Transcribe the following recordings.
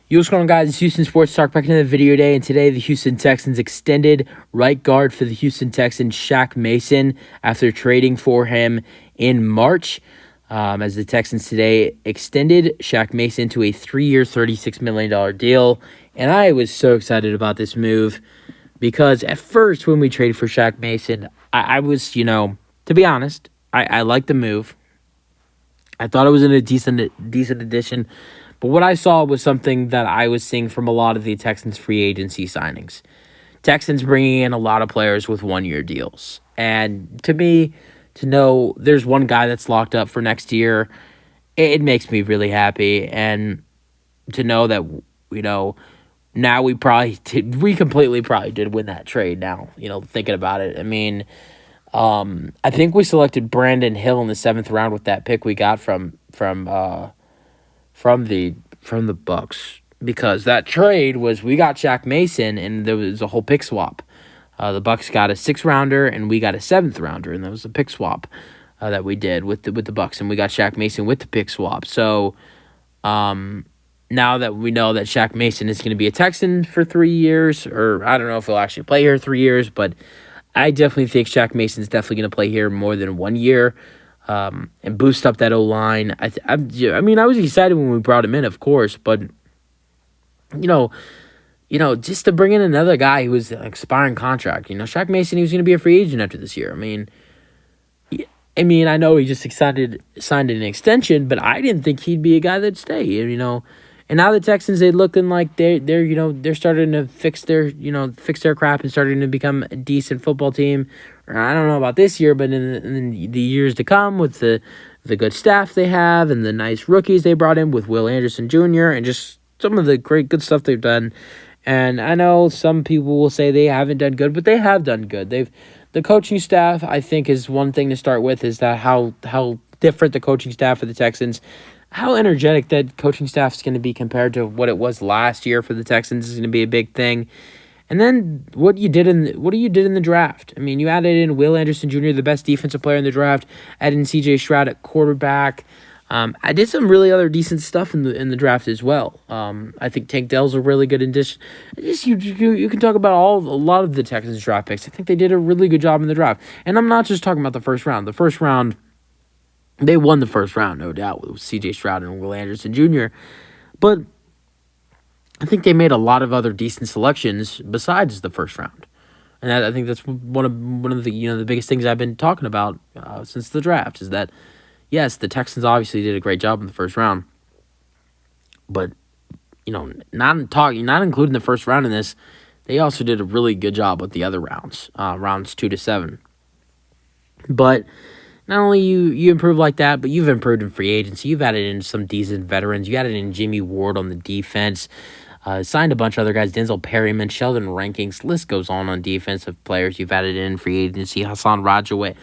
Yo, what's going on, guys? It's Houston Sports Talk back into the video today, and today the Houston Texans extended right guard for the Houston Texans, Shaq Mason, after trading for him in March. As the Texans today extended Shaq Mason to a 3-year, $36 million deal, and I was so excited about this move because at first when we traded for Shaq Mason, I was, to be honest, I liked the move. I thought it was a decent addition. But what I saw was something that I was seeing from a lot of the Texans free agency signings. Texans bringing in a lot of players with one-year deals. And to me, to know there's one guy that's locked up for next year, it makes me really happy. And to know that, now we completely probably did win that trade now, thinking about it. I mean, I think we selected Brandon Hill in the 7th round with that pick we got from the Bucks, because that trade was we got Shaq Mason and there was a whole pick swap. The Bucks got a 6th rounder and we got a 7th rounder, and there was a pick swap that we did with the Bucks, and we got Shaq Mason with the pick swap. So now that we know that Shaq Mason is going to be a Texan for 3 years, or I don't know if he'll actually play here 3 years, but I definitely think Shaq Mason is definitely going to play here more than 1 year. And boost up that O-line. I was excited when we brought him in, of course, but just to bring in another guy who was an expiring contract. Shaq Mason, he was going to be a free agent after this year. I know he just signed an extension, but I didn't think he'd be a guy that'd stay. And now the Texans, they're looking like they're starting to fix their crap and starting to become a decent football team. I don't know about this year, but in the years to come, with the good staff they have and the nice rookies they brought in with Will Anderson Jr. and just some of the great good stuff they've done. And I know some people will say they haven't done good, but they have done good. The coaching staff, I think, is one thing to start with, is that how different the coaching staff for the Texans, how energetic that coaching staff is going to be compared to what it was last year for the Texans is going to be a big thing. And then what you did in the draft. You added in Will Anderson Jr., the best defensive player in the draft, added in C.J. Stroud at quarterback. I did some really other decent stuff in the draft as well. I think Tank Dell's a really good addition. You can talk about a lot of the Texans draft picks. I think they did a really good job in the draft. And I'm not just talking about the first round. The first round, they won the first round, no doubt, with C.J. Stroud and Will Anderson Jr. But I think they made a lot of other decent selections besides the first round, and I think that's one of the the biggest things I've been talking about since the draft, is that yes, the Texans obviously did a great job in the first round, but not including the first round in this, they also did a really good job with the other rounds, rounds 2 to 7. But not only you improve like that, but you've improved in free agency. You've added in some decent veterans. You added in Jimmy Ward on the defense. Signed a bunch of other guys, Denzel Perryman, Sheldon Rankings. List goes on defensive players you've added in free agency. Hassan Ridgeway.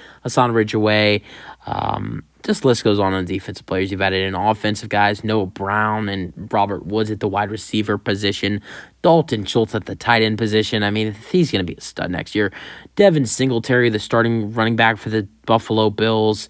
Just list goes on defensive players you've added in. Offensive guys, Noah Brown and Robert Woods at the wide receiver position. Dalton Schultz at the tight end position. He's going to be a stud next year. Devin Singletary, the starting running back for the Buffalo Bills.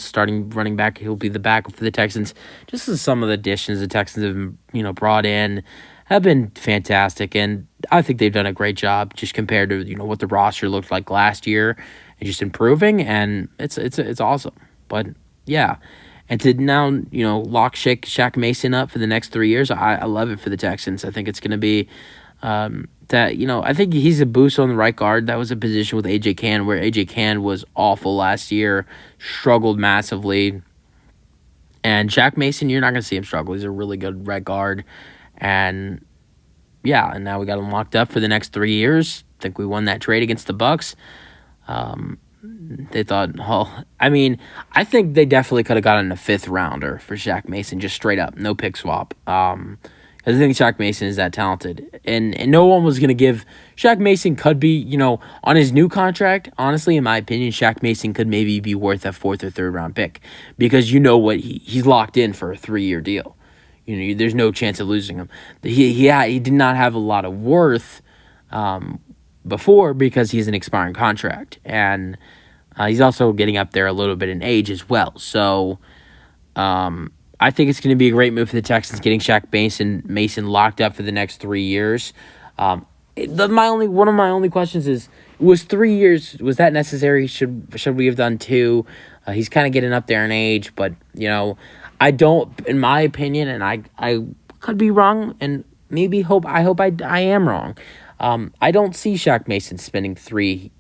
Starting running back. He'll be the backup for the Texans. Just as some of the additions the Texans have, brought in have been fantastic, and I think they've done a great job just compared to what the roster looked like last year, and just improving, and it's awesome. But yeah, and to now lock Shaq Mason up for the next 3 years, I love it for the Texans. I think it's going to be. I think he's a boost on the right guard. That was a position with A.J. Cann, where A.J. Cann was awful last year, struggled massively. And Shaq Mason, you're not going to see him struggle. He's a really good right guard. And yeah, and now we got him locked up for the next 3 years. I think we won that trade against the Bucks. They thought, I think they definitely could have gotten a 5th rounder for Shaq Mason, just straight up, no pick swap. I think Shaq Mason is that talented. And no one was going to give... Shaq Mason could be, on his new contract, honestly, in my opinion, Shaq Mason could maybe be worth a 4th or 3rd round pick, because what he's locked in for a 3-year deal. There's no chance of losing him. He did not have a lot of worth before, because he's an expiring contract. And he's also getting up there a little bit in age as well. So... I think it's going to be a great move for the Texans, getting Shaq Mason locked up for the next 3 years. One of my only questions is, was 3 years, was that necessary? Should we have done 2? He's kind of getting up there in age, but I don't, in my opinion, and I could be wrong, and maybe I hope I am wrong. I don't see Shaq Mason spending 3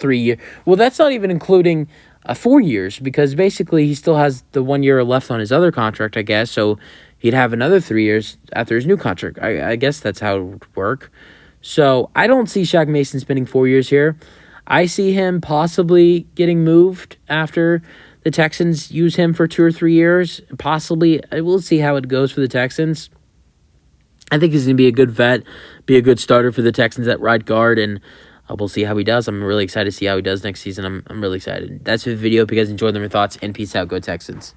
years. Well, that's not even including 4 years, because basically he still has the 1 year left on his other contract, I guess. So he'd have another 3 years after his new contract. I guess that's how it would work. So I don't see Shaq Mason spending 4 years here. I see him possibly getting moved after the Texans use him for 2 or 3 years. Possibly. We'll see how it goes for the Texans. I think he's going to be a good vet, be a good starter for the Texans at right guard, and we'll see how he does. I'm really excited to see how he does next season. I'm really excited. That's the video. If you guys enjoyed them, your thoughts, and peace out. Go Texans.